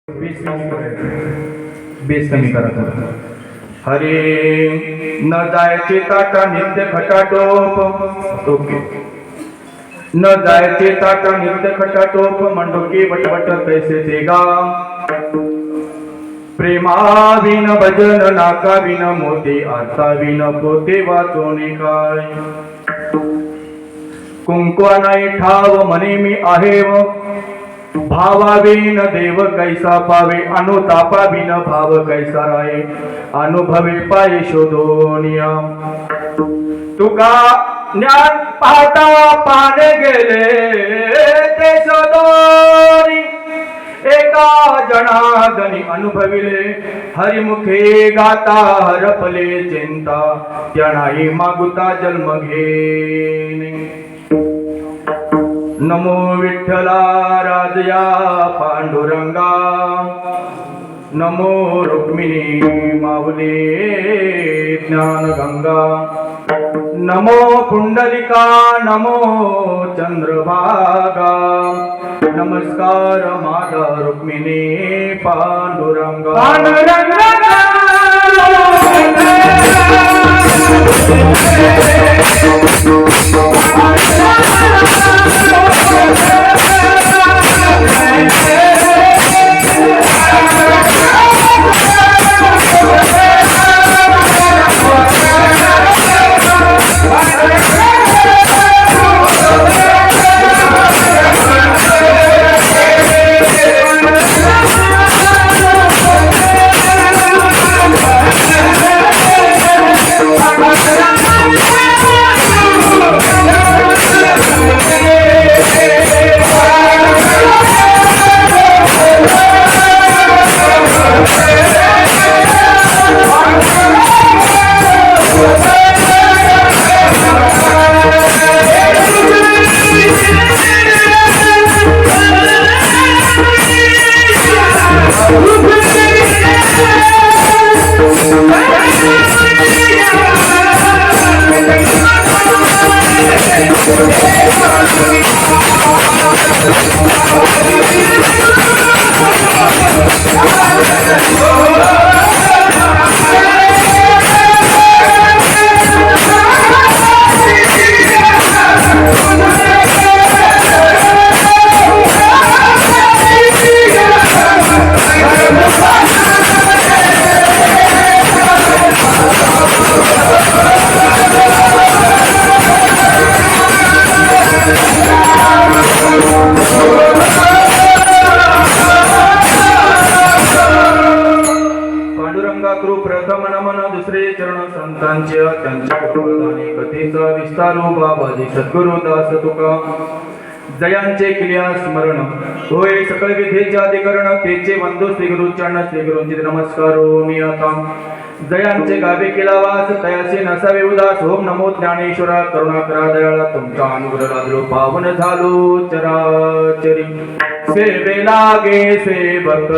Base कमी करत होता. हरे न जायचे ताटा नित्य खटाटोप ओके न जायचे ताटा नित्य खटाटोप मंडोकी वटवट पैसे गा प्रेमाविन भजन नाकाविन मोती आरताविन पोते वाचोने काय कुंकवा नाही ठाव म्हणे मी आहे भावाविन देव कैसा पावे अनुतापाविन भाव कैसा राये अनुभवे पाये शोधोनिया तुका ज्ञान पाहता पाहणे गेले ते शोधोनी एका जनार्दनी अनुभविले हरिमुखे गाता हरपले चिंता त्यानाही मागुता जन्म घेणे. नमो विठ्ठला राजया पांडुरंगा नमो रुक्मिणी माऊली ज्ञानगंगा नमो कुंडलिका नमो चंद्रभागा नमस्कार माता रुक्मिणी पांडुरंगा सद्गुरु दास तुका जयांचे किलिया स्मरण होय सकल विधेचे अधिकरण तेचे बंधू श्री गुरु चरण श्री गुरुंची नमस्कार नियता जयांचे गावे केला वास तयाचे नसावे उदास ओम नमो ज्ञानेश्वरा करुणाकरा दयाळा तुमच्या अनुग्रह लादलो पावन झालो चराचरी सेवे लागे सेवक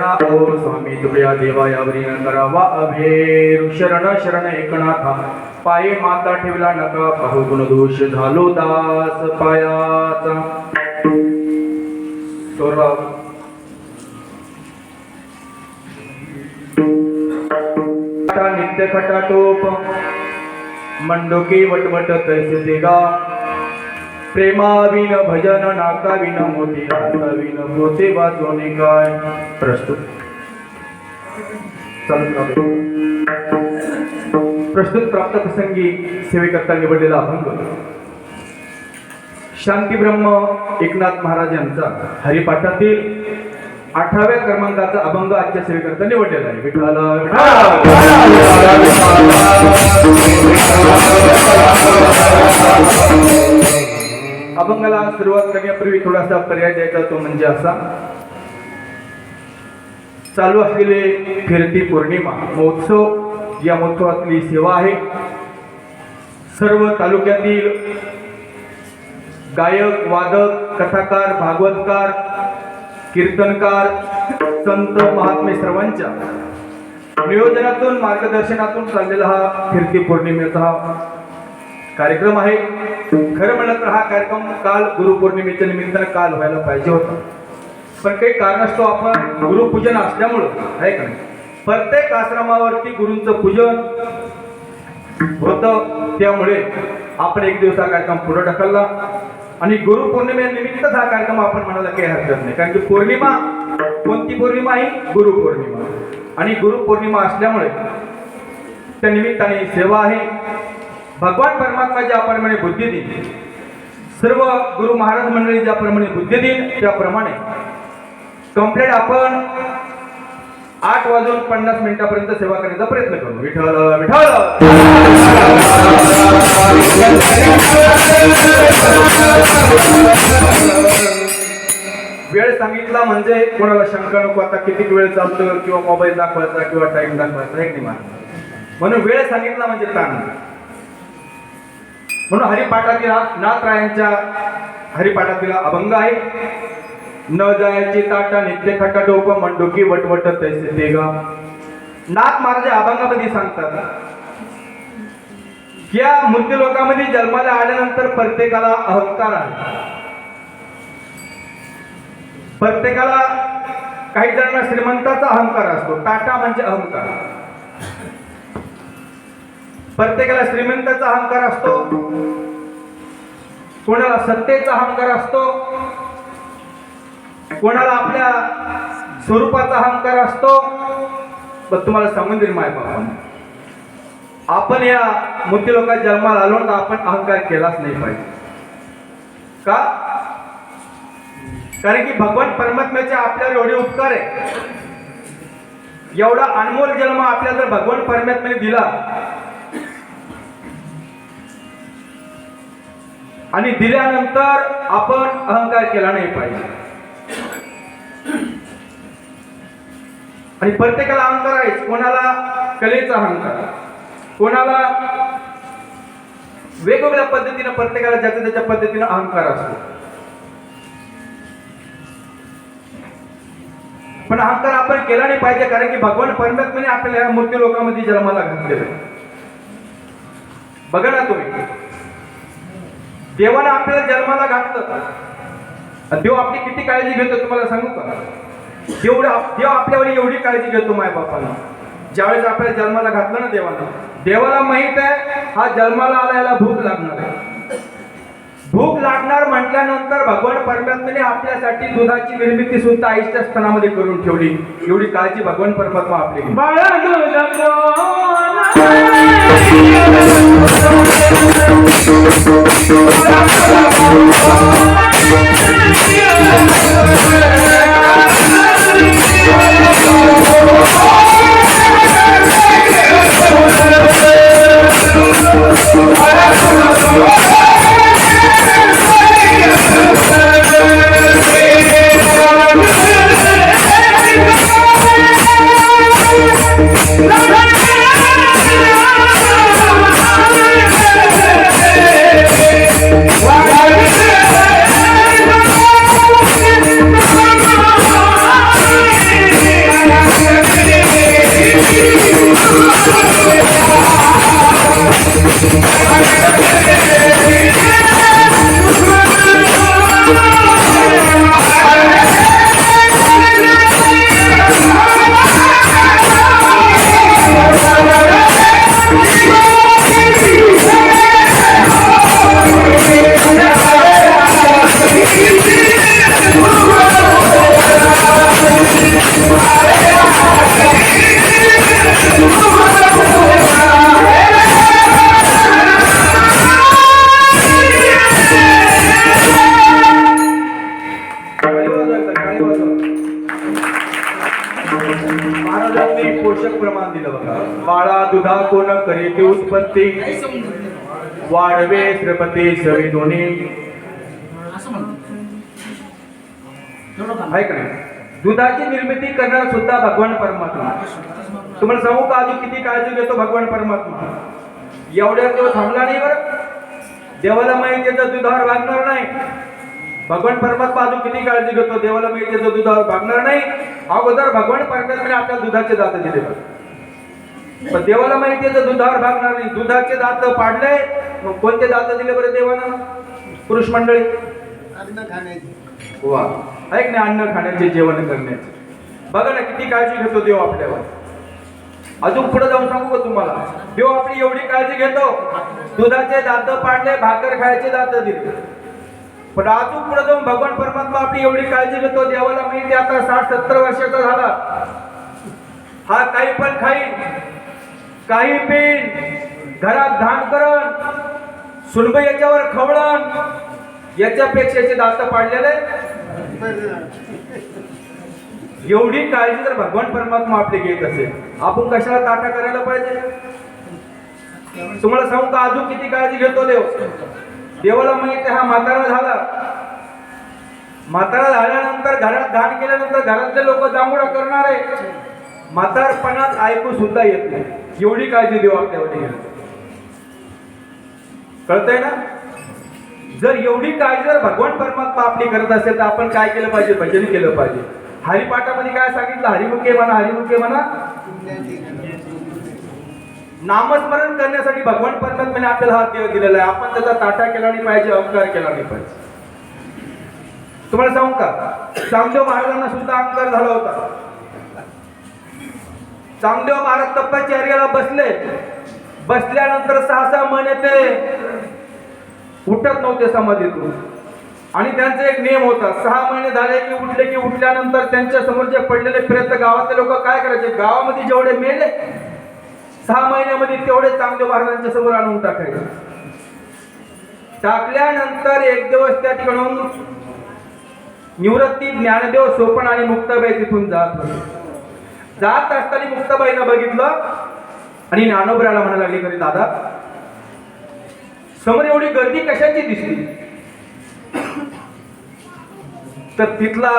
ना ओ स्वामी तुझ्या देवा यावरी न करावा अभेर शरण शरण एकनाथा पाये माता ठेवला नका पाहू गुण दोष झालो दास पायाचा सौरभ नित्य खटाटोप मंडोके वटवट तैसे देगा प्रेमाविन भजन नाकाविन मोती नाकाविन मोते वाजवणे काय प्रस्तुत प्रस्तुत प्राप्त प्रसंगी सेवेकरता निवडलेला अभंग शांती ब्रह्म एकनाथ महाराज यांचा हरिपाठातील 18व्या क्रमांकाचा अभंग आजच्या सेवेकरता निवडलेला आहे. विठ्ठला अभंगाला सुरुवात करण्यापूर्वी थोडासा पर्याय द्यायचा तो म्हणजे असा चालू असलेले फिरती पौर्णिमा महोत्सव या महोत्सवातली सेवा आहे. सर्व तालुक्यातील गायक वादक कथाकार भागवतकार कीर्तनकार संत महात्मे सर्वांच्या नियोजनातून मार्गदर्शनातून चाललेला हा फिरती पौर्णिमेचा हा कार्यक्रम आहे. खरं म्हणलं तर हा कार्यक्रम काल गुरुपौर्णिमेच्या निमित्तानं काल व्हायला पाहिजे होता, पण काही कारणास्तव आपण गुरुपूजन असल्यामुळं आहे का नाही प्रत्येक आश्रमावरती गुरूंचं पूजन होतं, त्यामुळे आपण एक दिवस हा कार्यक्रम पुढे ढकलला आणि गुरुपौर्णिमेनिमित्तच हा कार्यक्रम आपण म्हणायला काही हरकत नाही. कारण की पौर्णिमा कोणती पौर्णिमा आहे? गुरुपौर्णिमा. आणि गुरुपौर्णिमा असल्यामुळे त्या निमित्ताने सेवा आहे. भगवान परमात्मा ज्याप्रमाणे बुद्धी देईल, सर्व गुरु महाराज मंडळी ज्याप्रमाणे बुद्धी देईल त्याप्रमाणे कंप्लीट आपण 8:50 सेवा करण्याचा प्रयत्न करू. विठ्ठल विठ्ठल. वेळ सांगितला म्हणजे कोणाला शंका नको आता किती वेळ चालतो किंवा मोबाईल दाखवायचा किंवा टाइम दाखवायचा एक नाही, म्हणून वेळ सांगितला म्हणजे ताण. म्हणून हरिपाठातील नाथरायांच्या हरिपाठातील अभंग आहे. न जायची ताटा नित्य खटाटोप मंडोकी वटवट तैसे देगा. नाथ महाराज अभंगामध्ये सांगतात की या मृत्यू लोकांमध्ये जन्माला आल्यानंतर प्रत्येकाला अहंकार आहे. प्रत्येकाला काही जणांना श्रीमंताचा अहंकार असतो, टाटा म्हणजे अहंकार. प्रत्येकाला श्रीमंताचा अहंकार असतो, कोणाला सत्तेचा अहंकार असतो, कोणाला आपल्या स्वरूपाचा अहंकार असतो. पण तुम्हाला सांगून देईल माय बाबा, आपण या मृत्यू लोकांत जन्माला आलो तर आपण अहंकार केलाच नाही पाहिजे. का? कारण की भगवान परमात्म्याचे आपल्यावर एवढे उपकार आहे. एवढा अनमोल जन्म आपल्याला जर भगवान परमात्म्याने दिला आणि दिल्यानंतर आपण अहंकार केला नाही पाहिजे. आणि प्रत्येकाला अहंकार आहे. कोणाला कलेचा अहंकार, कोणाला वेगवेगळ्या पद्धतीने, प्रत्येकाला ज्याच्या त्याच्या पद्धतीने अहंकार असतो. पण अहंकार आपण केला नाही पाहिजे, कारण की भगवान परमात्म्याने आपल्याला या मृत्यू लोकांमध्ये जन्माला घातलेलं आहे. बघा ना तुम्ही, देवाला आपल्याला जन्माला घातलं, देव आपली किती काळजी घेतो तुम्हाला सांगू का? देव आपल्यावर एवढी काळजी घेतो माय बापाला. ज्यावेळेस आपल्याला जन्माला घातलं ना देवाला माहित आहे हा जन्माला आला याला भूक लागणार आहे. भूक लागणार म्हटल्यानंतर भगवान परमात्म्याने आपल्यासाठी दुधाची निर्मिती सुद्धा आईच्या स्तनामध्ये करून ठेवली. एवढी काळजी भगवान परमात्मा आपली. संपत्ती वाढवे श्रीपती सवी दोन्ही आहे का नाही. दुधाची निर्मिती करणारा सुद्धा भगवान परमात्मा. तुम्हाला सांगू का अजून किती काळजी घेतो भगवान परमात्मा. एवढ्या देव थांबला नाही बरं. देवाला माहिती आहे दुधावर भागणार नाही. भगवान परमात्मा अजून किती काळजी घेतो. देवाला माहिती आहे दुधावर भागणार नाही. अगोदर भगवान परमात्म्याने आपल्याला दुधाचे दात दिले पण देवाला माहिती आहे दुधावर भागणार नाही. दुधाचे दात पाडले मग कोणते दात दिले बरं देवानं. पुरुष मंडळी वा ऐक ना अन्न खाण्याचे जेवण करण्याचे. बघा ना किती काळजी घेतो देव आपल्यावर. अजून पुढे जाऊन सांगू का तुम्हाला. देव आपली एवढी काळजी घेतो. दुधाचे दात पाडले भाकर खायचे दात दिले पण अजून पुढे जाऊन भगवान परमात्मा आपली एवढी काळजी घेतो. देवाला माहिती आता 60-70 वर्षाचा झाला. हा काही पण खाईन काही पेन घरात घाण करण सुनबाई याच्यावर खवळण याच्यापेक्षा याचे दात पाडलेले. एवढी काळजी जर भगवान परमात्मा आपले घेत असेल आपण कशाला ताटा करायला पाहिजे. तुम्हाला सांगू का अजून किती काळजी घेतो देव. देवाला माहिती हा म्हातारा झाला. म्हातारा झाल्यानंतर घरात घाण केल्यानंतर घरातले लोक जांभुळा करणार आहे. म्हातारपणात ऐकू सुद्धा येत नाही. एवढी काळजी देव आपल्यावरती घेतो. कळतंय ना. जर एवढी काळजी जर भगवान परमात्मा आपली करत असेल तर आपण काय केलं पाहिजे. भजन केलं पाहिजे. हरिपाठामध्ये काय सांगितलं. हरिमुखे म्हणा हरिमुखे म्हणा. नामस्मरण करण्यासाठी भगवान परमात्म्याने आपल्याला हा देव दिलेला आहे. आपण त्याचा ताटा केला नाही पाहिजे अहंकार केला नाही पाहिजे. तुम्हाला सांगू का चांगदेव महाराजांना सुद्धा अहंकार झाला होता. चांगदेव महाराज तपश्चर्याला बसले. बसल्यानंतर 6-6 महिने ते उठत नव्हते समाधीतून आणि त्यांचा एक नियम होता. 6 महिने झाले की उठले की उठल्यानंतर त्यांच्या समोर जे पडलेले प्रेत गावातले लोक काय करायचे. गावामध्ये जेवढे मेले 6 महिन्यामध्ये तेवढे चांगदेव महाराजांच्या समोर आणून टाकायचे. टाकल्यानंतर एक दिवस त्या ठिकाणून निवृत्ती ज्ञानदेव सोपण आणि मुक्ताबाई तिथून जात होते. जात असताना मुक्ताबाईनं बघितलं आणि ज्ञानोबराला म्हणायला लागली तरी दादा समोर एवढी गर्दी कशाची दिसली. तर तिथला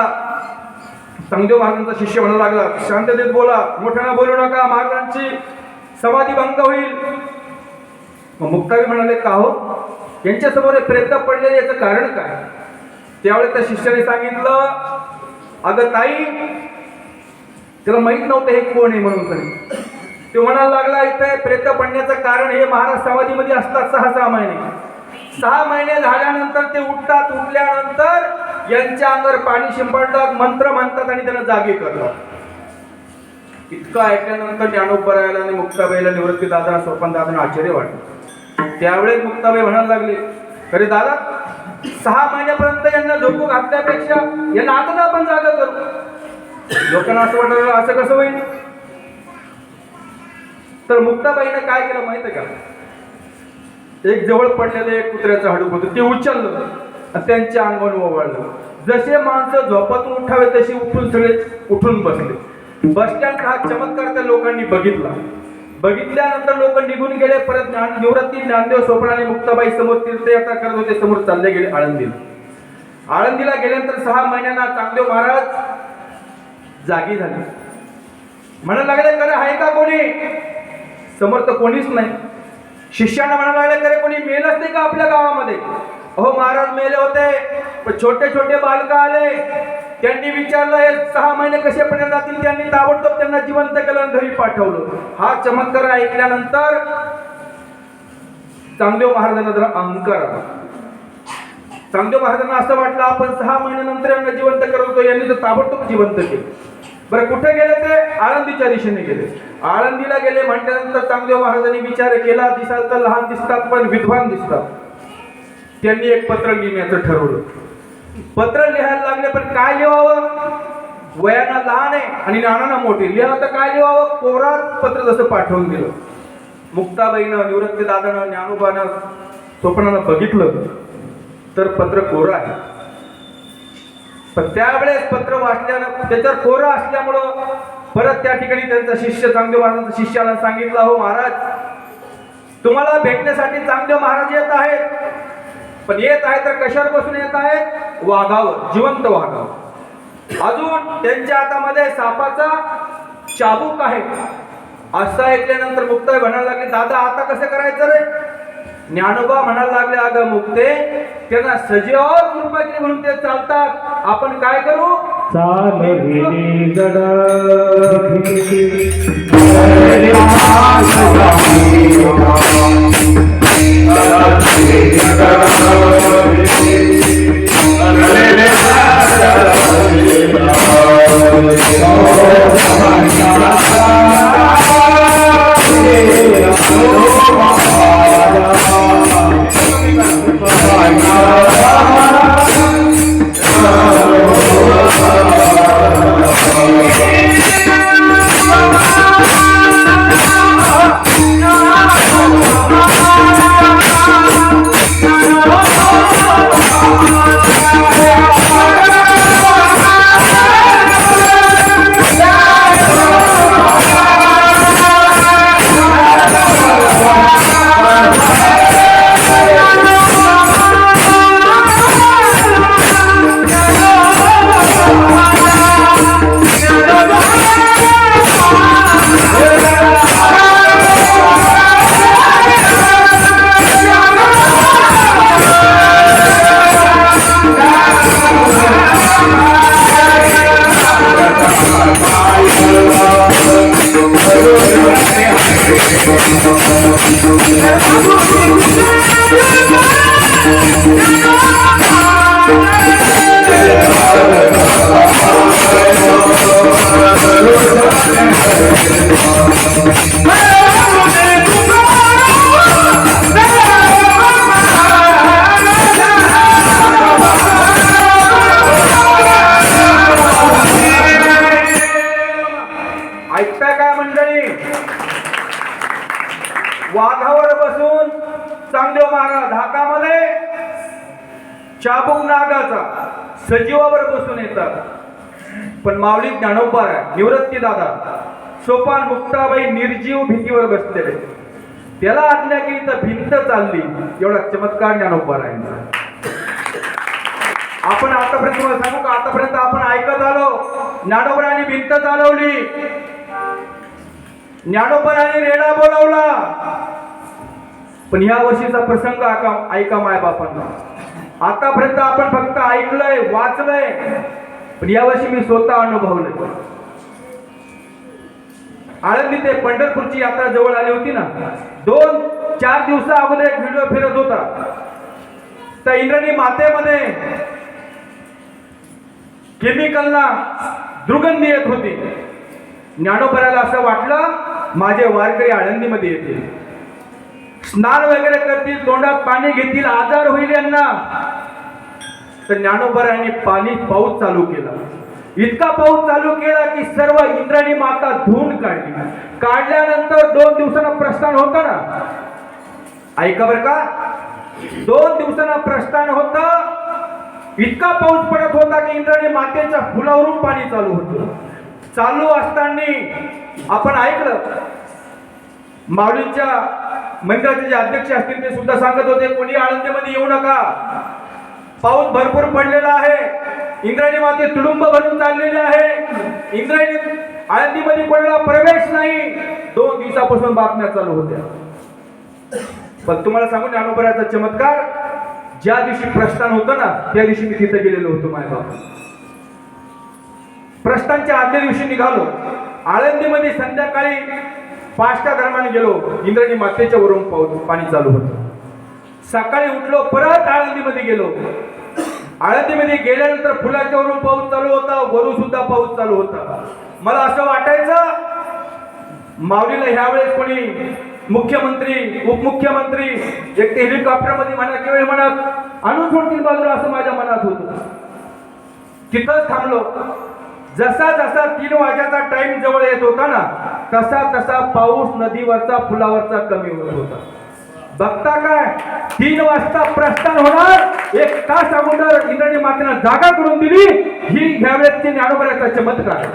चांगदेव महाराजांचा शिष्य म्हणायला लागला शांततेत बोला मोठ्यानं बोलू नका महाराजांची समाधी भंग होईल. मग मुक्ताबाई म्हणाले का हो यांच्या समोर प्रेत पडलेले याचं कारण काय. त्यावेळेस त्या शिष्याने सांगितलं अगं ताई त्याला माहित नव्हतं हे कोण आहे म्हणून तरी. तो म्हणायला लागला इथे प्रेत पडण्याचं कारण हे महाराज समाधीमध्ये असतात 6-6 महिने. 6 महिने झाल्यानंतर ते उठतात. उठल्यानंतर यांच्या अंगावर पाणी शिंपडतात मंत्र म्हणतात आणि त्यांना जागे करतात. इतकं ऐकल्यानंतर ज्ञानोबरायला आणि मुक्ताबाईला निवृत्ती दादा सोपन दादांना आश्चर्य वाटलं. त्यावेळेस मुक्ताबाई म्हणायला लागली अरे दादा 6 महिन्यापर्यंत यांना झोपू घातल्यापेक्षा यांना आता आपण जागा करू. लोकांना असं वाटलं असं कसं होईल. तर मुक्ताबाईनं काय केलं माहिती का. एक जवळ पडलेलं एक कुत्र्याचं हाडूक होतं ते उचललं आणि त्यांच्या अंगावर ओवाळलं. जसे माणसं झोपातून उठावे तसे उठून सगळे उठून बसले. बसल्यानंतर हा चमत्कार त्या लोकांनी बघितला. बघितल्यानंतर लोक निघून गेले. परत निवृत्ती ज्ञानदेव सोपण आणि मुक्ताबाई समोर तीर्थयात्रा करत होते. समोर चालले गेले आळंदीला. आळंदीला गेल्यानंतर 6 महिन्यांना चांगदेव महाराज जागी झाले. म्हणायला लागले करे आहे का कोणी. समोर तर कोणीच नाही. शिष्यांना म्हणायला लागले करे कोणी मेलच नाही का आपल्या गावामध्ये. अहो महाराज मेले होते पण छोटे छोटे बालक आले. त्यांनी विचारलं हे 6 महिने कसे पर्यंत जातील. त्यांनी ताबडतोब त्यांना जिवंत केलं आणि घरी पाठवलं. हा चमत्कार ऐकल्यानंतर चांगदेव महाराजांना जरा अहंकार आला. चांगदेव महाराजांना असं वाटलं आपण 6 महिन्यानंतर यांना जिवंत करतो. यांनी तर ताबडतोब जिवंत केलं. बरं कुठे गेले ते आळंदीच्या दिशेने गेले. आळंदीला गेले म्हटल्यानंतर चांगदेव महाराजांनी विचार केला दिसाल तर लहान दिसतात पण विद्वान दिसतात. त्यांनी एक पत्र लिहिण्याचं ठरवलं. पत्र लिहायला लागले पण काय लिहावं. वयाना लहान आहे आणि ज्ञानानं मोठे. लिहावं तर काय लिहावं. कोरात पत्र जसं पाठवून दिलं. मुक्ताबाईनं निवृत्ती दादानं ज्ञानोबानं स्वप्नानं बघितलं तर पत्र कोरं आहे. पण त्यावेळेस पत्र वाचल्यानं त्याच्यावर कोरं असल्यामुळं परत त्या ठिकाणी त्यांचा शिष्य चांगदेव महाराजांचा शिष्याला सांगितलं हो महाराज तुम्हाला भेटण्यासाठी चांगदेव महाराज येत आहेत, पण येत आहे तर कशावर बसून येत आहेत? वाघावर, जिवंत वाघावर. अजून त्यांच्या हातामध्ये सापाचा चाबूक आहे. असं ऐकल्यानंतर मुक्ताई म्हणायला लागले, दादा आता कसं करायचं रे? ज्ञानोबा म्हणायला लागले, अगं मुक्ते, त्यांना सजीवावर कृपा केली म्हणून ते चालतात, आपण काय करू? चालविली गडा वाघावर बसून चांगदेव महाराज हातामध्ये चाबूक नागाचा सजीवावर बसून येतात. पण माऊली ज्ञानोबा निवृत्ती दादा सोपान मुक्ताबाई निर्जीव भिंतीवर बसलेले, त्याला आज्ञा केली तर भिंत चालली. एवढा चमत्कार ज्ञानोबा आहे. आपण आतापर्यंत तुम्हाला सांगू का, आतापर्यंत आपण ऐकत आलो ज्ञानोबांनी भिंत चालवली, ज्ञानोबांनी रेडा बोलावला. पण ह्या वर्षीचा प्रसंग ऐका माय बापांना. आतापर्यंत आपण फक्त ऐकलंय, वाचलंय, पण या वर्षी मी स्वतः अनुभवलंय. आळंदी ते पंढरपूरची यात्रा जवळ आली होती ना, 2-4 दिवसा अगोदर एक व्हिडिओ फिरत होता. त्या इंद्रायणी मातेमध्ये केमिकलना दुर्गंधी येत होती. ज्ञानोबाला असं वाटलं माझे वारकरी आळंदीमध्ये येतील, स्नान वगैरे करतील, तोंडात पाणी घेतील, आजार होईल यांना. तर ज्ञानोबांनी पाऊस चालू केला. इतका पाऊस चालू केला की सर्व इंद्रायणी माता धुवून काढली. काढल्यानंतर 2 दिवसांना प्रस्थान होतं ना, ऐका बरं का, 2 दिवसांना प्रस्थान होतं. इतका पाऊस पडत होता की इंद्रायणी मातेच्या फुलावरून पाणी चालू होतं. चालू असताना आपण ऐकलं माऊलींच्या मंदिराचे जे अध्यक्ष असतील ते सुद्धा सांगत होते, कोणी आळंदीमध्ये येऊ नका, पाऊस भरपूर पडलेला आहे, इंद्रायणी माते तुडुंब भरून चाललेले आहे, इंद्रायणी आळंदीमध्ये कोणाला प्रवेश नाही. 2 दिवसापासून बातम्या चालू होत्या. पण तुम्हाला सांगून ज्ञानोबाचा चमत्कार, ज्या दिवशी प्रस्थान होतं ना त्या दिवशी मी तिथे गेलेलो होतो. माझ्या बाबा प्रस्थानच्या आदल्या दिवशी निघालो. आळंदीमध्ये संध्याकाळी 5च्या दरम्यान गेलो. इंद्रायणी मातेच्या वरून पाणी चालू होतं. सकाळी उठलो, परत आळंदीमध्ये गेलो. आळंदीमध्ये गेल्यानंतर फुलाच्या वरून पाऊस चालू होता, वरून सुद्धा पाऊस चालू होता. मला असं वाटायचं माऊलीला ह्यावेळेस कोणी मुख्यमंत्री, उपमुख्यमंत्री, एक ते हेलिकॉप्टरमध्ये म्हणा किंवा म्हणत आणून सोडतील बाजूला, असं माझ्या मनात होतं. तिथंच थांबलो. जसा जसा 3 वाजेचा टाइम जवळ येत होता ना, तसा तसा पाऊस नदीवरचा, फुलावरचा कमी होत होता. बघता काय 3 वाजता प्रस्थान होणार, 1 तास अगोदर इंद्राणी मातेनं जागा करून दिली. ही ह्यावेळेसची ज्ञानोबऱ्याचा चमत्कार.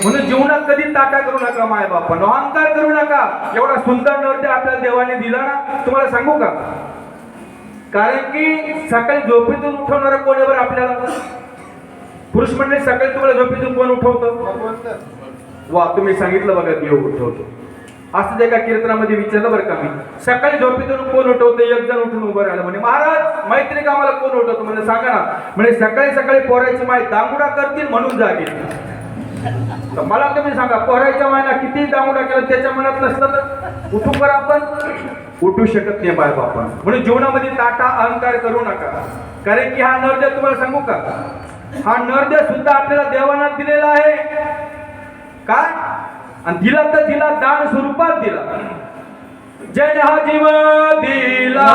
म्हणून जीवनात कधी टाटा करू नका माय बापा, अहंकार करू नका. एवढा सुंदर नृत्य आपल्या देवाने दिला ना, तुम्हाला सांगू का? कारण की सकाळी झोपेतून उठवणारा कोण आहे बरं आपल्याला? पुरुष मंडळी सकाळी तुम्हाला झोपेतून कोण उठवतं? वा, तुम्ही सांगितलं बघा, देव उठवतो. असं एका कीर्तनामध्ये विचारलं बरं का मी, सकाळी झोपेतून कोण उठवतं? एक जण उठून उभं राहिलं, म्हणे महाराज मैत्री का आम्हाला कोण उठवतं? म्हणजे सांगा ना. म्हणजे सकाळी सकाळी पोराची माय दांगुडा करतील म्हणून जागे. मला तुम्ही सांगा, पोराच्या मायला किती दांगुडा केला त्याच्या मनात नसतं तर उठून बरं आपण उठू शकत नाही बाय बापा. म्हणून जीवनामध्ये टाटा अहंकार करू नका. कारण की हा नरदेव, तुम्हाला सांगू का, हा नरदेव सुद्धा आपल्याला देवाना दिलेला आहे. काय? आणि दिला तर दिला दान स्वरूपात दिला. जय हा जीव दिला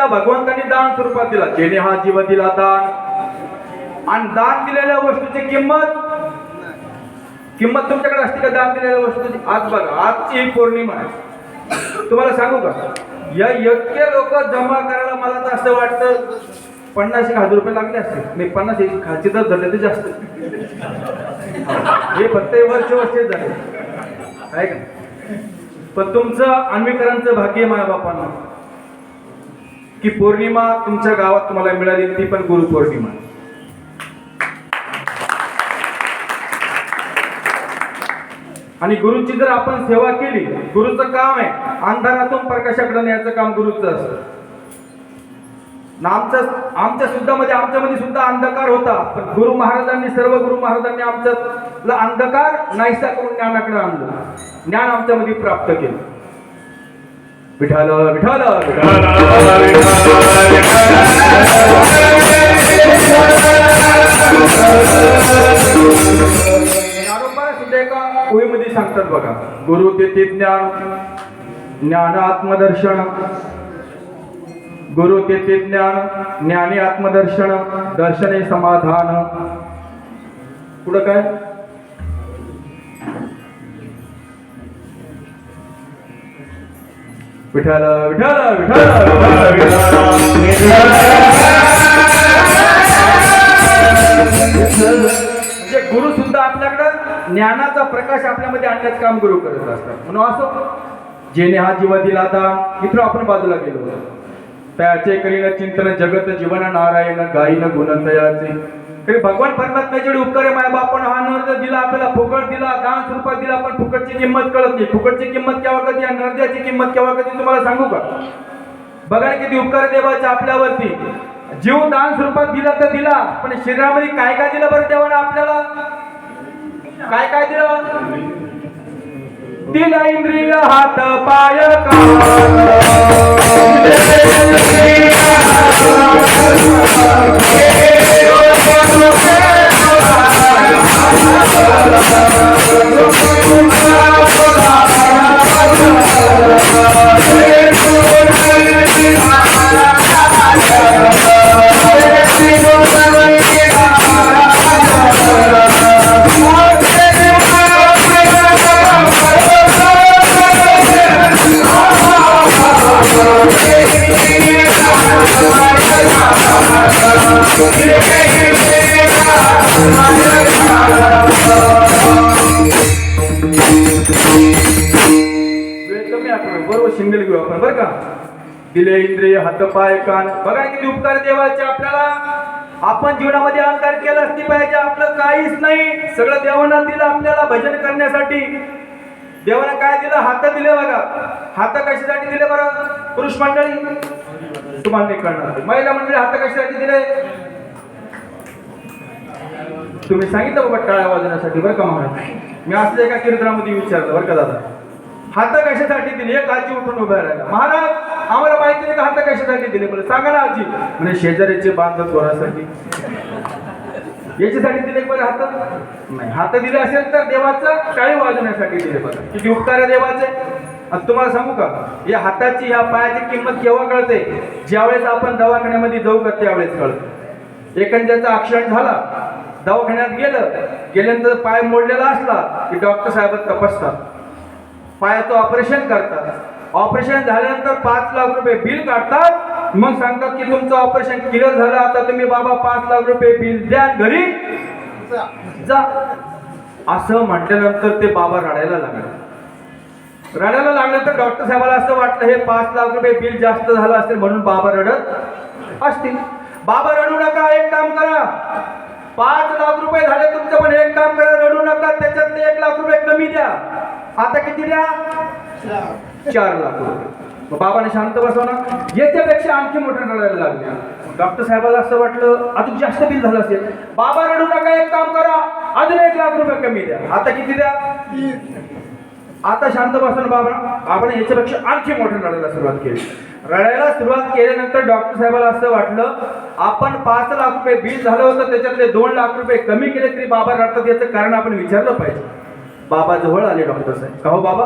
भगवंतांनी दान स्वरूपात दिला. जेणे हा जीव दिला दान. आणि दान दिलेल्या वस्तूची किंमत तुमच्याकडे असते का? दान दिलेल्या वस्तूची. आज बघा, आजची ही पौर्णिमा आहे. तुम्हाला सांगू का, या इतके लोक जमा करायला मला तर असं वाटतं 50,000 रुपये लागले असते. नाही, 50 खालची तर धरले ते जास्त. हे फक्त वर्ष झाले आहे का? पण तुमचं अन्वीकरांचं भाग्य माझ्या बापांना की पौर्णिमा तुमच्या गावात तुम्हाला मिळाली, ती पण गुरुपौर्णिमा. आणि गुरुची जर आपण सेवा केली, गुरुचं काम आहे अंधारातून प्रकाशाकडे न्यायचं काम गुरुचं असतं. आमच्या सुद्धा अंधकार होता, पण सर्व गुरु महाराजांनी आमच्यातला अंधकार नाहीसा करून ज्ञानाकडे आणलं. ज्ञान आमच्यामध्ये प्राप्त केलं. विठाल विठाल सुद्धा एका ओळीमध्ये सांगतात बघा, गुरु तेथे ज्ञान, ज्ञान आत्मदर्शन. गुरु तेथे ज्ञान, ज्ञानी आत्मदर्शन, दर्शने समाधान. पुढं काय? विठाल विठाल विठाल म्हणजे गुरु सुद्धा आपल्याकडे ज्ञानाचा प्रकाश आपल्यामध्ये आणण्याचं काम गुरु करत असतात. म्हणून असो, जेणे हा जीव दिला दान. इथं आपण बाजूला गेलो, त्याचे करीन चिंतन जगत जीवन नारायण गायीन गुण तयाचे. तरी भगवान परमात्म्याचे उपकार आहे. माझ्या बापानं हा नर्द दिला, आपल्याला फुकट दिला, दान स्वरूपात दिला. पण फुकटची किंमत कळत नाही. फुकटची किंमत केव्हा कधी, या नर्द्याची किंमत केव्हा कधी तुम्हाला सांगू का? बघा किती उपकार देवाचे आपल्यावरती. जीव दान स्वरूपात दिला तर दिला, पण शरीरामध्ये काय काय दिलं बरं देवानं आपल्याला? काय काय दिलं? दिला इंद्रिय हात पाय कान बरोबर सिंगल घेऊ आपण बरं का. दिले इंद्रिय हात पाय कान. बघा ना किती उपकार देवाचे आपल्याला. आपण जीवनामध्ये अहंकार केला असती पाहिजे. आपलं काहीच नाही, सगळं देवानं दिलं आपल्याला भजन करण्यासाठी. देवानं काय दिलं? हात दिले बघा. हात कशासाठी दिले बरं? पुरुष मंडळी तुम्हाला नाही कळणार. महिला मंडळी हात कशासाठी दिले? तुम्ही सांगितलं बाबा टाळ्या वाजवण्यासाठी बरं का महाराज. मी असं एका कीर्तनामध्ये विचारलं बरं का दादा, हात कशासाठी दिले? एक आजी उठून उभ्या राहिला. महाराज आम्हाला माहिती नाही का हात कशासाठी दिले? बरं सांगा ना आजी. म्हणजे शेजारीचे बांधत वरासाठी याच्यासाठी दिले बरं हात? नाही, हात दिले असेल तर देवाचं टाळी वाजवण्यासाठी दिले. बरं किती उपकार आहे देवाचे. आता तुम्हाला सांगू का, या हाताची या पायाची किंमत केव्हा कळते? ज्यावेळेस आपण दवाखान्यामध्ये जाऊ का त्यावेळेस कळतं. एखाद्याचा ऍक्सिडेंट झाला, दवाखान्यात गेल्यानंतर पाय मोडलेला असला की डॉक्टर साहेब तपासतात, पायाचं ऑपरेशन करतात. ऑपरेशन झाल्यानंतर 5 लाख रुपये बिल काढतात. मग सांगतात की तुमचं ऑपरेशन क्लिअर झालं, आता तुम्ही बाबा 5 लाख रुपये बिल द्या, घरी जा. असं म्हटल्यानंतर ते बाबा रडायला लागलं तर डॉक्टर साहेबाला असं वाटलं हे 5 लाख रुपये बिल जास्त झालं असेल म्हणून बाबा रडत असतील. बाबा रडू नका, एक काम करा, 5 लाख रुपये झाले तुमचं, पण एक काम करा, रडू नका, त्याच्यातले 1 लाख रुपये कमी द्या. आता किती द्या? 4 लाख रुपये. मग बाबाने शांत बसवणं, याच्यापेक्षा आणखी मोठं रडायला लागले. डॉक्टर साहेबाला असं वाटलं अजून जास्त बिल झालं असेल. बाबा रडू नका, एक काम करा, अजून 1 लाख रुपये कमी द्या. आता किती द्या? आता शांत बसवून बाबाने याच्यापेक्षा आणखी मोठं रडायला सुरुवात केली. रडायला सुरुवात केल्यानंतर डॉक्टर साहेबाला असं वाटलं आपण 5 लाख रुपये बिल झालं होतं, त्याच्यातले 2 लाख रुपये कमी केले तरी बाबा रडतात, याचं कारण आपण विचारलं पाहिजे. बाबा जवळ आले डॉक्टर साहेब. का हो बाबा,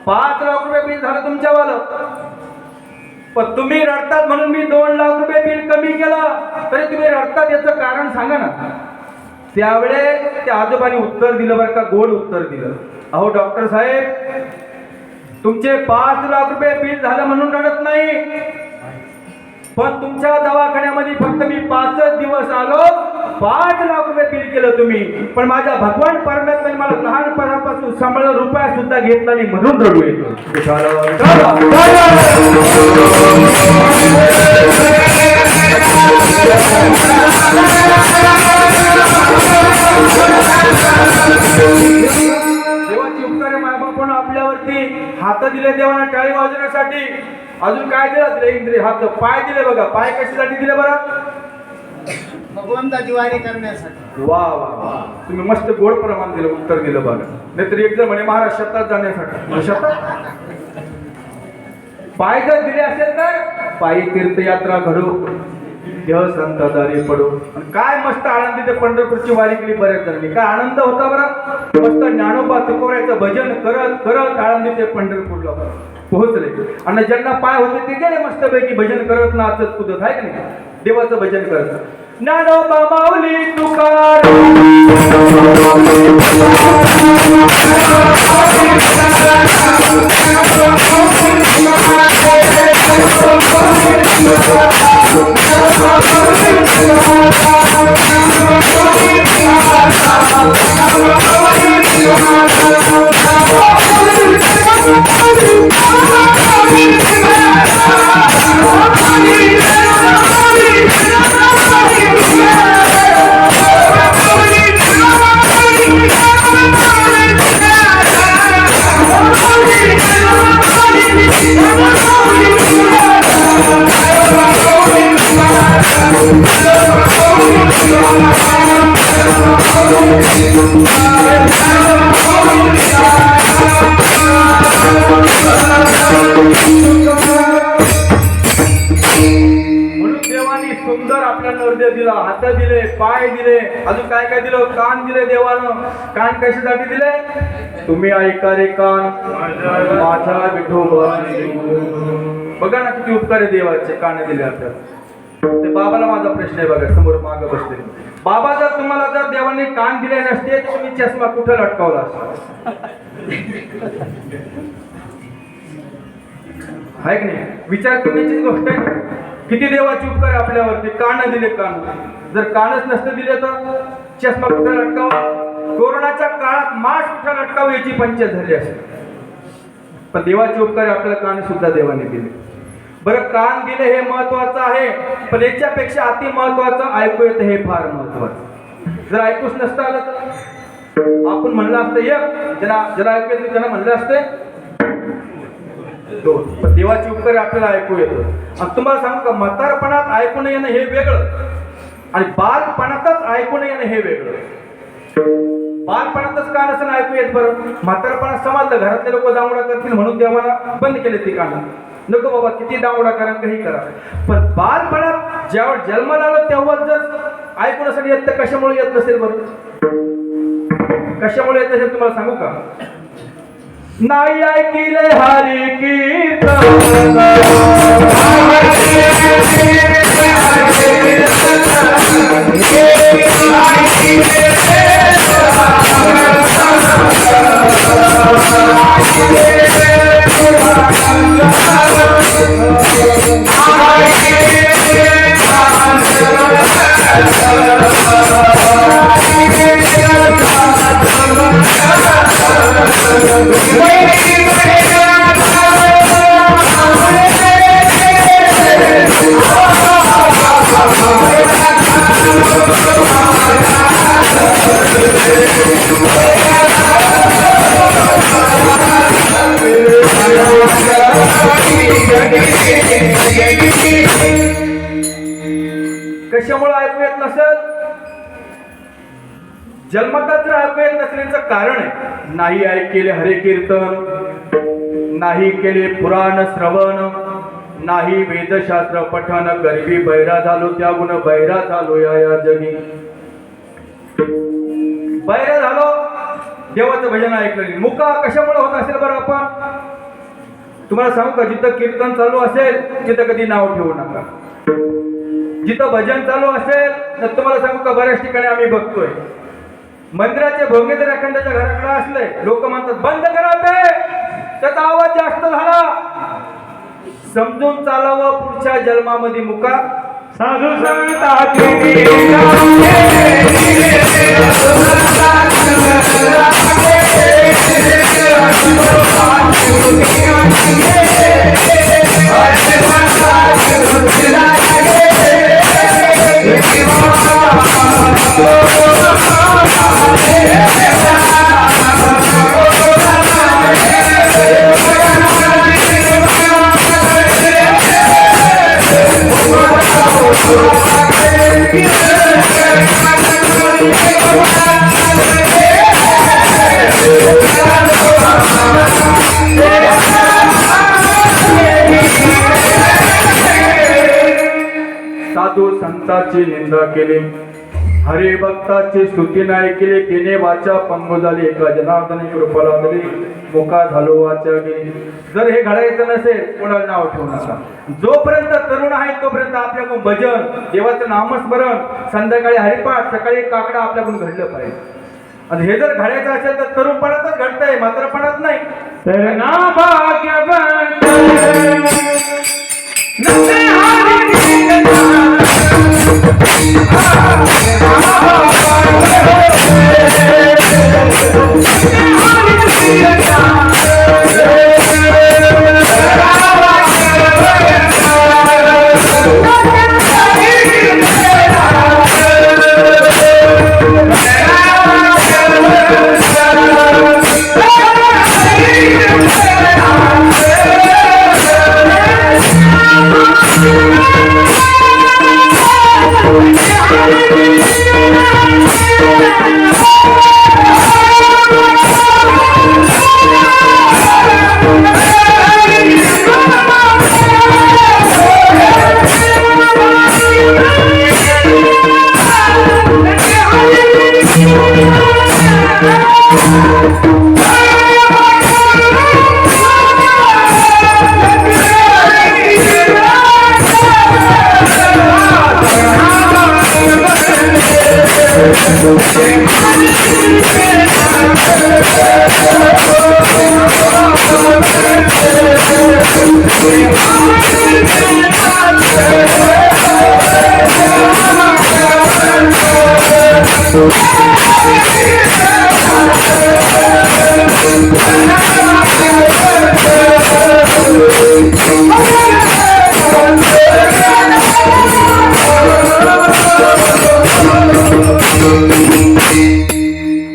5 लाख रुपये बिल झालं तुमच्यावालं, पण तुम्ही रडतात म्हणून मी 2 लाख रुपये बिल कमी केलं, तरी तुम्ही रडतात याचं कारण सांगा ना. त्यावेळेस त्या आजोबांनी उत्तर दिलं बरं का, गोड उत्तर दिलं. अहो डॉक्टर साहेब, तुमचे 5 लाख रुपये बिल झालं म्हणून रडत नाही, पण तुमच्या दवाखान्यामध्ये फक्त मी 5 दिवस आलो, 5 लाख रुपये बिल केलं तुम्ही, पण माझ्या भगवान परमेश्वराने मला लहानपणापासून सांभाळलं, रुपया सुद्धा घेतला नाही म्हणून रडू येतो. देवाची उपकारे मायबापानं आपल्यावरती. हात दिले देवाने टाळी वाजवण्यासाठी. अजून काय दिलं? दिले इंद्रिय हात. पाय दिले बघा. पाय कशासाठी दिले बरं? भगवंताची वारी करण्यासाठी. वा वा वा, तुम्ही मस्त गोड प्रमाण दिलं, उत्तर दिलं बघा. नाहीतर एक जण म्हणे महाराज शेतात जाण्यासाठी. शेतात पाय जर दिले असेल तर पायी तीर्थयात्रा घडू, देह संत दारी पडू. काय मस्त आनंदी ते पंढरपूरची वारी केली बऱ्याच जणांनी. काय आनंद होता बरं. मस्त ज्ञानोबा तुकोबारायचं भजन करत करत आनंदी ते पंढरपूरला पोहोचले. आणि ज्यांना पाय होते ते गेले मस्तपैकी भजन करत, नाचत कुदत, आहे की नाही, देवाचं भजन करत. ज्ञानोबा माऊली तुकाराम, हृदय दिला, हात दिले, पाय दिले, अजून काय काय दिलं, कान दिले देवानं. कान कशासाठी दिले? तुम्ही ऐका रे कान माझ्या विठोबाचे. बघा ना किती उपकार आहे देवाचे, कान दिले आपल्याला. ते बाबाला माझा प्रश्न आहे बघा, समोर मागं बसले. बाबा जर तुम्हाला जर देवाने कान दिले नसते तर तुम्ही चष्मा कुठं लटकावला असता? आहे की नाही? विचार करण्याची गोष्ट आहे. किती देवाची उपकार आहे आपल्यावरती. कान दिले, कान. जर कानच नसते दिले तर चष्मा कुठं लटकावा? कोरोनाच्या काळात मास्क कुठं लटकावं याची पंचायत झाली असेल. पण देवाचे उपकार आपल्याला कान सुद्धा देवाने दिले. बरं, कान दिले हे महत्वाचं आहे, पण याच्यापेक्षा अति महत्वाचं ऐकू येतं हे फार महत्वाचं. जर ऐकूच नसतं आलं तर आपण म्हणलं असतं एक, ज्याला ऐकू येतं त्याला म्हणलं असतं दोन. पण देवाचे उपकार आपल्याला ऐकू येतं. आणि तुम्हाला सांगू का, म्हातारपणात ऐकून येणं हे वेगळं आणि बालपणातच ऐकून येणं हे वेगळं. बालपणातच कान असं ऐकू येत बरं, म्हातारपणात समजलं घरातले लोक दांगडा करतील म्हणून देवाला बंद केले ते कान. नको बाबा, किती दांगडा करा काही करा. पण बालपणात जेव्हा जन्माला आलं तेव्हा जर ऐकून असं येत तर कशामुळे येत नसेल बरं? कशामुळे येत नसेल तुम्हाला सांगू का? नाही ऐकिले हरी कीर्तन, कशामुळे ऐकू येत नसेल? जन्मतात जर ऐकू येत नसल्याचं कारण आहे, नाही ऐकले हरे कीर्तन, नाही केले पुराण श्रवण, नाही वेदशास्त्र पठन, गरिबी बैरा झालो त्या गुण बैरा झालो या जगी. बैरा झालो, देवाचं भजन ऐकलं नाही. मुका कशामुळे होत असेल बरं? आपण तुम्हाला सांगू का, जिथं कीर्तन चालू असेल तिथं कधी नाव ठेवू नका. जिथं भजन चालू असेल तर तुम्हाला सांगू का, बऱ्याच ठिकाणी आम्ही बघतोय मंदिराचे भोंगे जर एखाद्याच्या घराकडे असले, लोक म्हणतात बंद करा ते, त्याचा आवाज जास्त झाला. समजून चालावं पुढच्या जन्मामध्ये मुका. साधू संतांची साधू संतांची निंदा केली, हरे भक्ताची स्तुती नाही केली, केने वाचा पंगू झाली, एका जनार्दनी कृपा लागली, मुका झालो वाचा गेली. जर हे घडायचं नसेल कोणाला नाव ठेवू नका. जोपर्यंत तरुण आहे तोपर्यंत आपल्याकडून भजन, देवाचं नामस्मरण, संध्याकाळी हरिपाठ, सकाळी काकडा आपल्याकडून घडलं पाहिजे. आणि हे जर घडायचं असेल तर तरुणपणातच घडतंय, म्हातारपणात नाही. तर ना भाग्यवंत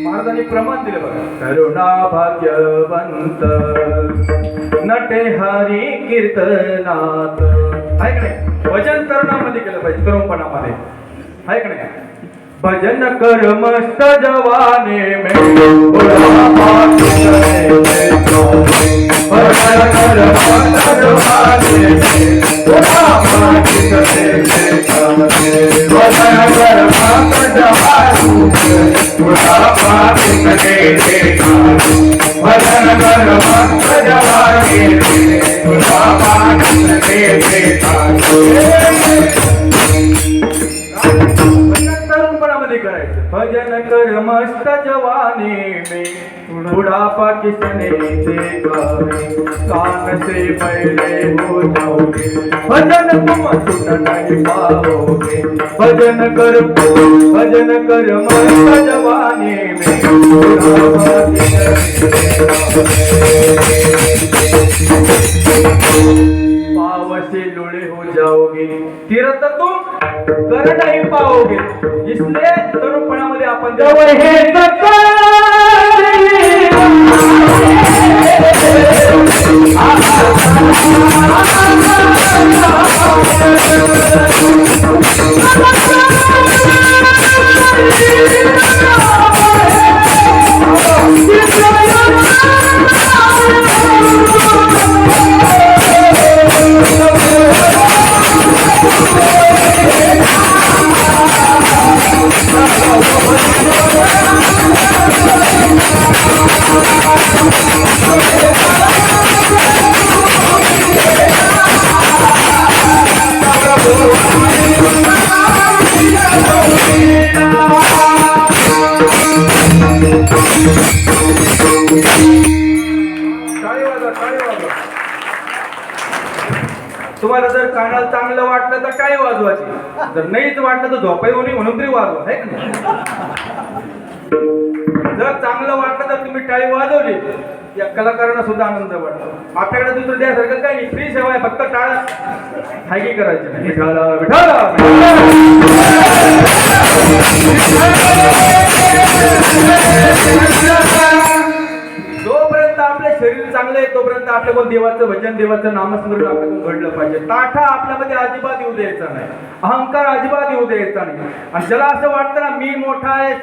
महाराजांनी प्रमाण दिले बघा. करुणा भाग्यवंत नटे हरी कीर्तनात. आहे का नाही? भजन तरुणामध्ये केलं पाहिजे, तरुणपणामध्ये. आहे का नाही? भजन कर मस्त जवाने में बुढ़ापा किसने देखा. भजन कर मस्त जवाने में बुढ़ापा किसने देखा. भजन कर मस्त जवाने में बुढ़ापा किसने देखा. भजन कर मस्त जवाने में बुढ़ापा किसने देखा. करायचं. भजन कर मस्त जवानी में बुढ़ापा किसने देखा. कान से पहले हो जाओगे भजन तुम सुन नहीं पाओगे. भजन कर मस्त जवानी में बुढ़ापा किसने पाव से लुढ़े हो जाओगे. तीर्थ तुम कर नहीं पाओगे. इसलिए तरुणपणामध्ये आपण जवळ हे तुम्हाला जर कानाला चांगलं वाटलं तर टाळी वाजवायची. जर नाहीच वाटलं तर झोपाय येऊ नये म्हणून तरी वाजवा. आहे का नाही? जर चांगलं वाटलं तर तुम्ही टाळी वाजवली, या कलाकारांना सुद्धा आनंद वाटतो. आपल्याकडे दुसरं द्यासारखं काही नाही, फ्री सेवा आहे. फक्त टाळ हायकी करायची नाही. विठाला विठाला जोपर्यंत आपले शरीर चांगलं आहे तोपर्यंत आपल्याकडून देवाचं भजन, देवाचं नामस्मरण आपल्याकडून घडलं पाहिजे. ताठा आपल्यामध्ये अजिबात येऊ द्यायचा नाही, अहंकार अजिबात येऊ द्यायचा नाही. आणि ज्याला असं वाटतं ना मी मोठा आहे,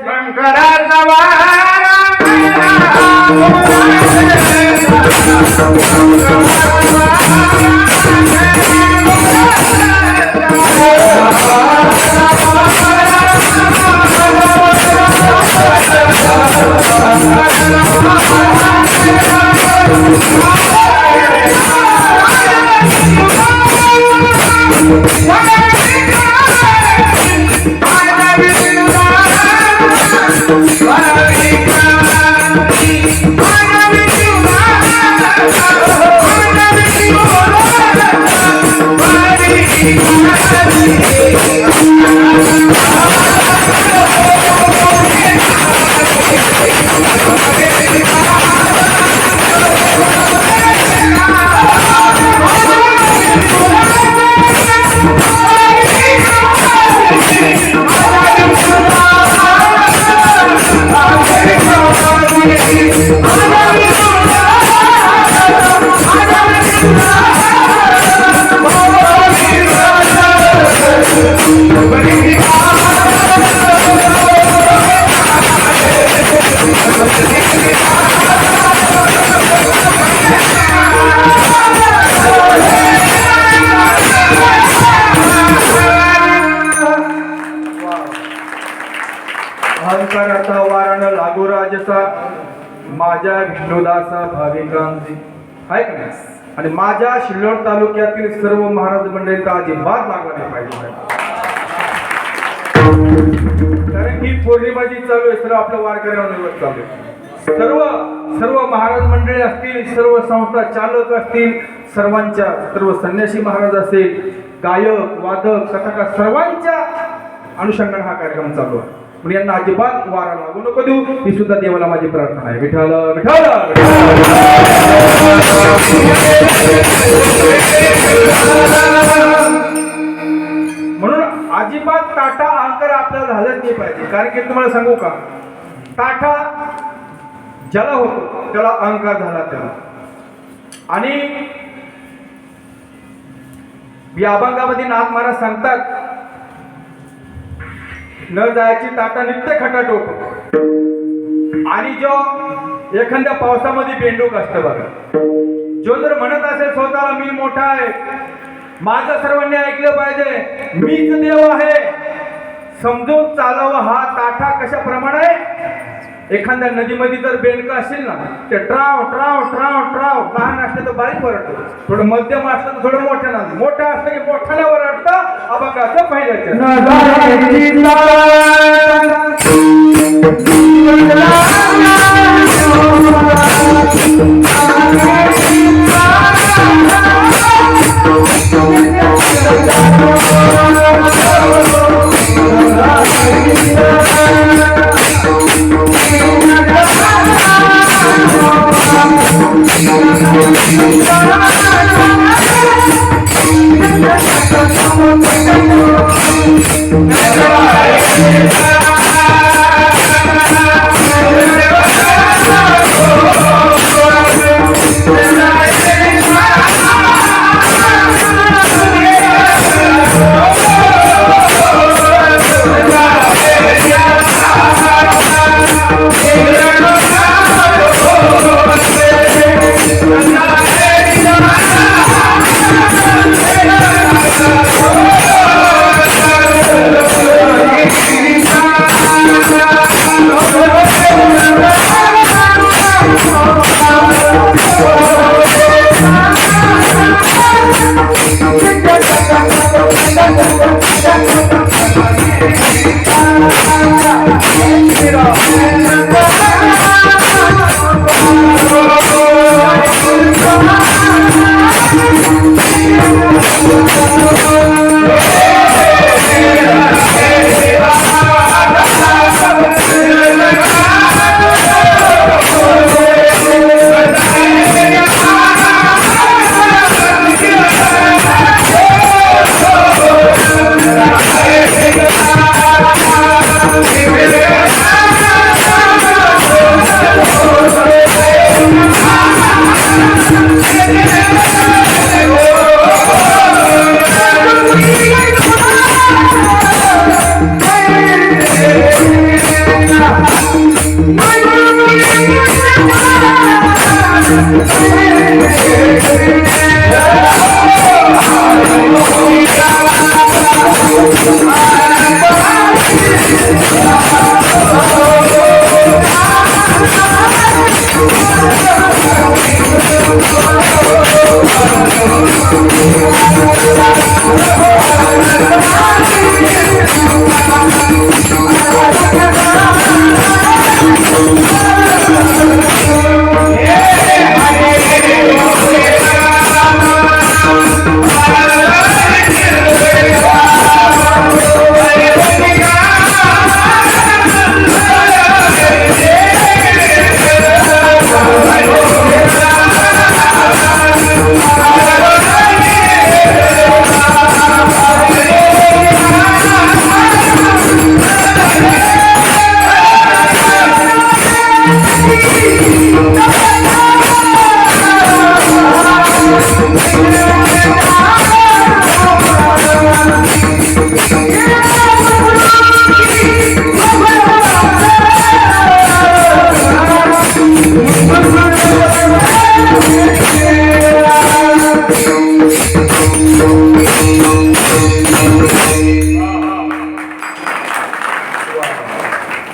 अहंकाराचा वारण लागू राजसा माझ्या विष्णुदासा भाविकांची. आहे का नाही? आणि माझ्या शिल्लोड तालुक्यातील सर्व महाराज मंडळींचा अजिबात लागला नाही पाहिजे. कारण ही पौर्णिमाची चालू आहे, सर्व आपल्या वारकऱ्यांवर निवड चालू आहे. सर्व महाराज मंडळी असतील, सर्व संस्था चालक असतील, सर्वांच्या, सर्व संन्यासी महाराज असेल, गायक वादक कथाकार सर्वांच्या अनुषंगाने हा कार्यक्रम चालू आहे. पण यांना अजिबात वारा लागू नको देऊ, ही सुद्धा देवाला माझी प्रार्थना आहे. विठ्ठल विठ्ठल म्हणून अजिबात ताठा अहंकार आपल्याला झालंच नाही पाहिजे. कारण की तुम्हाला सांगू का, ताठा ज्याला होतो त्याला अहंकार झाला त्याला. आणि या अभंगामध्ये नाथ महाराज सांगतात, न जायची ताटा नित्य खटाटोप. आणि जो एखाद्या पावसामध्ये बेंडूक असतं बघा, जो जर म्हणत असेल स्वतःला मी मोठा आहे, माझं सर्वांनी ऐकलं पाहिजे, मीच देव आहे, समजून चालावं. हा ताठा कशाप्रमाणे आहे, एखाद्या नदीमध्ये जर बेंडकं असेल ना, ते ट्राव ट्राव ट्राव ट्राव, लहान असलं तर बारीक वरडतं, थोडं मध्यम असलं तर थोडं मोठं ना, मोठं असलं की मोठ्याने वरडतं. अभंगाचं पहिलं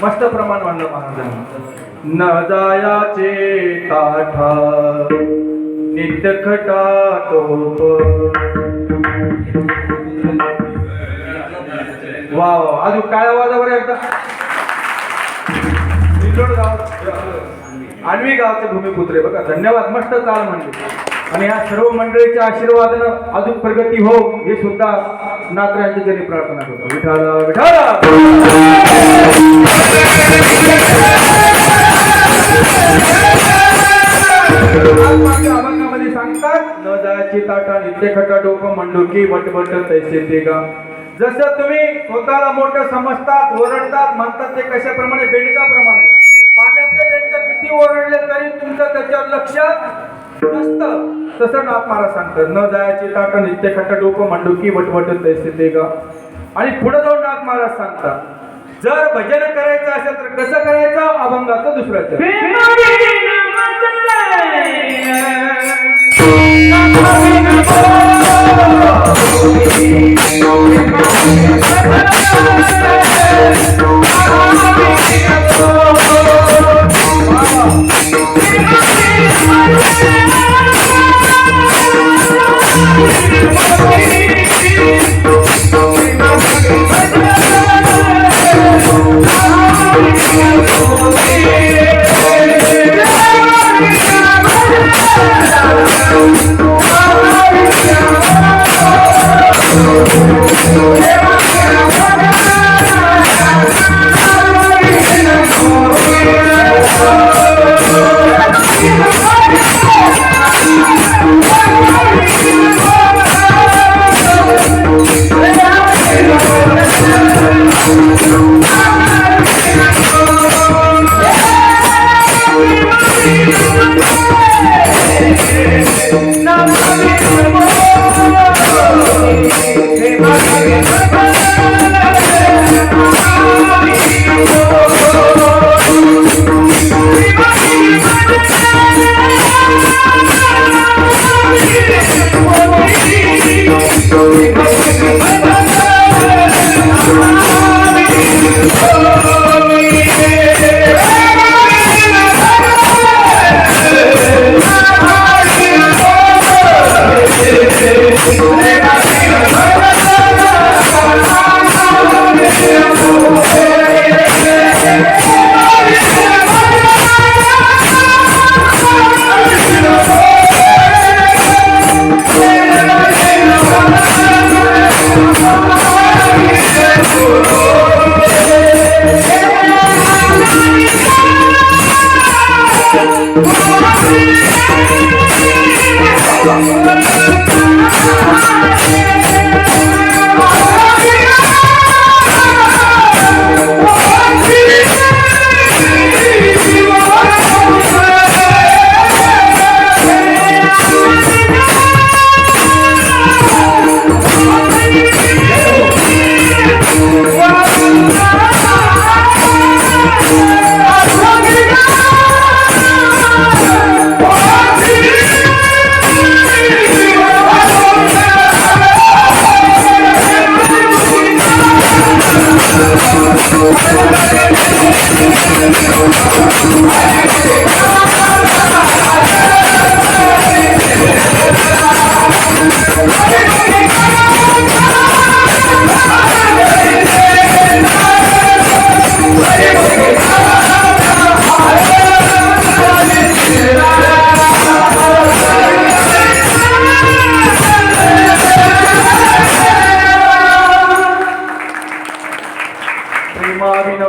मस्त प्रमाण मानलं महाराजांनी. न जायाचे ताठा नित्य खटाटोप. वा वा, अजून काय आवाजावर एकदा. निलोड गाव, आणवी गावचे भूमिपुत्र बघा. धन्यवाद, मस्त चाल म्हणली. आणि या सर्व मंडळीच्या आशीर्वादानं अजून प्रगती हो हे सुद्धा नाथराजांच्या जरी प्रार्थना करतो. विठाला विठाला अभंगामध्ये सांगतात न जायची ताटा नित्य खटा डोकं मंडुकी वटवट तैसे ते गा. जसं तुम्ही स्वतःला मोठं समजतात ओरडतात म्हणतात ते कशाप्रमाणे बेंडकाप्रमाणे पाण्यातले बेंडक किती ओरडले तरी तुमचं त्याच्यावर लक्ष नसतं. तसं नाथ महाराज सांगतात न जायची ताटा नित्य खटा डोकं मंडुकी वटवट तैसे ते गा. आणि पुढे जाऊन नाथ महाराज सांगतात जर भजन करायचं असेल तर कसं करायचं अभंगाचं दुसऱ्याचं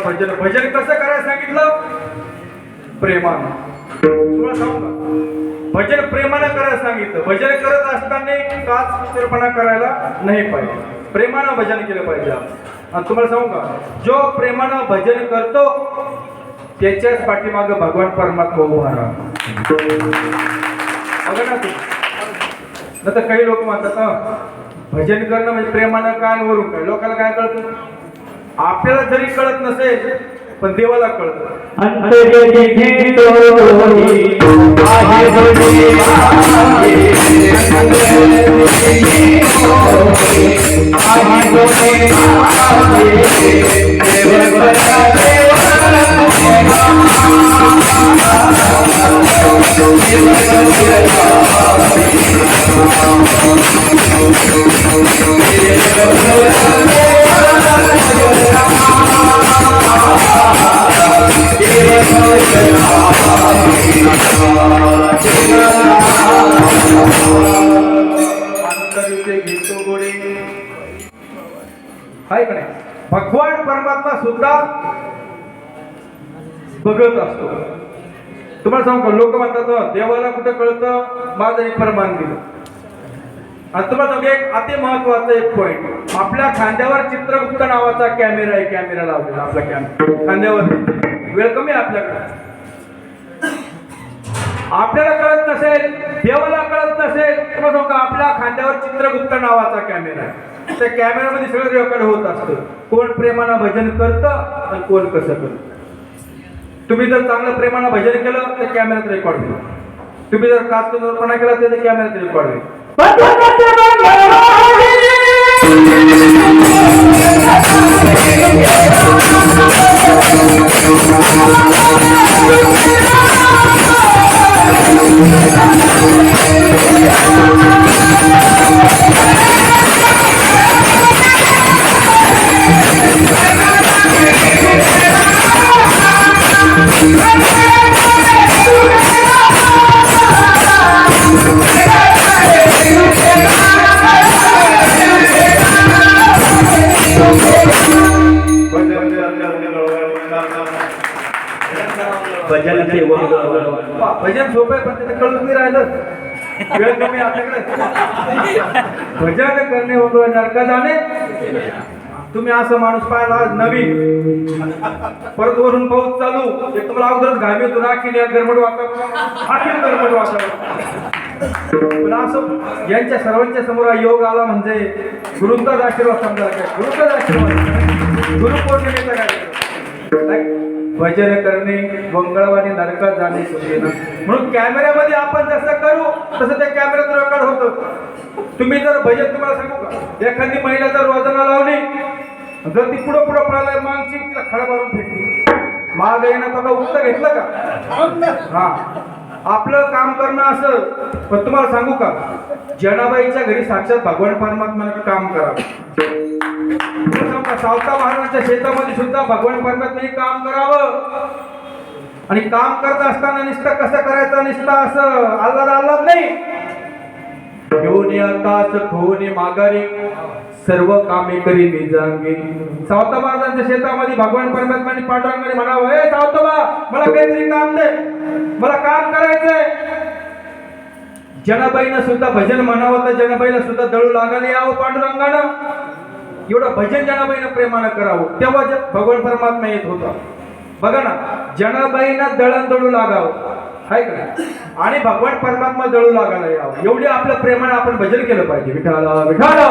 भजन भजन कसं करायला सांगितलं प्रेमानं. तुला सांगू का भजन प्रेमानं करायला सांगितलं. भजन करत असताना काचपणा करायला नाही पाहिजे. प्रेमानं भजन केलं पाहिजे. आणि तुम्हाला सांगू का जो प्रेमानं भजन करतो त्याच्याच पाठीमागे भगवान परमात्मा उभा राहतो. बघा ना तू न तर काही लोक म्हणतात भजन करणं म्हणजे प्रेमानं काय वरून काय. लोकांना काय कळतं आपल्याला जरी कळत नसेल पण देवाला कळतं. Thank you. अंतरीचे घेतो गोडे आहे का नाही. भगवान परमात्मा सुद्धा बघत असतो. तुम्हाला सांगू का, लोक म्हणतात देवाला कुठं कळतं, माझं एक प्रमाण दिलं. आणि तुम्हाला सांगू एक अति महत्वाचा एक पॉइंट, आपल्या खांद्यावर चित्रगुप्त नावाचा कॅमेरा आहे. कॅमेरा लावलेला आपला कॅमेरा खांद्यावर. वेळ कमी आहे आपल्याकडे. आपल्याला कळत नसेल, देवाला कळत नसेल, तुम्हाला सांगू का आपल्या खांद्यावर चित्रगुप्त नावाचा कॅमेरा आहे. त्या कॅमेऱ्यामध्ये सगळं रेकॉर्ड होत असतं. कोण प्रेमानं भजन करतं आणि कोण कसं करतं. तुम्ही जर चांगलं प्रेमानं भजन केलं तर कॅमेऱ्यात रेकॉर्ड होईल. तुम्ही जर कास्तपणा केला तर कॅमेऱ्यात रेकॉर्ड होईल. भजन सोपं आहे पण त्याचं कळून नाही राहिलं. वेळ कमी आपल्याकडे. भजन करणे वगैरे नरका जाणे. तुम्ही असं माणूस पाहिला नवीन, परत वरून पाऊस चालू, एक तुम्हाला अगोदरच घाम येतो, आखील गरबड वाटत. पण असं यांच्या सर्वांच्या समोर योग आला म्हणजे गुरुंचाच आशीर्वाद समजा. काय गुरुचाच आशीर्वाद, गुरुपौर्णिमेचा काय. भजन करणे मंगळवारी नरकात जाणे सुचेना. म्हणून कॅमेऱ्यामध्ये आपण जसं करू तसं त्या कॅमेऱ्यात रेकॉर्ड होतं. तुम्ही जर भजन, तुम्हाला सांगू का, एखादी महिला जर वजना लावली, जर ती पुढं पळायला मागची, तिला खडा मारून फेकली, माग येणं बघा उत्तर घेतलं का. हा, आपलं काम करणं असं. पण तुम्हाला सांगू का, जनाबाईच्या घरी साक्षात भगवान परमात्म्याने काम करावं. सावता महाराजांच्या शेतामध्ये सुद्धा भगवान परमात्म्याने काम करावं. आणि काम करत असताना नुसतं कसं करायचं, नुसतं असं आल्हाद नाही. घेऊन आकाश खोने माघारी सर्व कामे करी निजांगे. सावता महाराजांच्या शेतामध्ये भगवान परमात्म्याने पांडुरंगाने म्हणावं, हे सावतोबा, मला काहीतरी काम दे, मला काम करायचंय. जनाबाईनं सुद्धा भजन म्हणावं तर जनाबाईला सुद्धा दळू लागायला यावं पांडुरंगानं. एवढं भजन जनाबाईनं प्रेमानं करावं, तेव्हा भगवान परमात्मा येत होता. बघा ना, जनाबाईनं दळण दळू लागावं, आहे का, आणि भगवान परमात्मा दळू लागायला यावं. एवढे आपल्या प्रेमानं आपण भजन केलं पाहिजे. विठाला विठाला.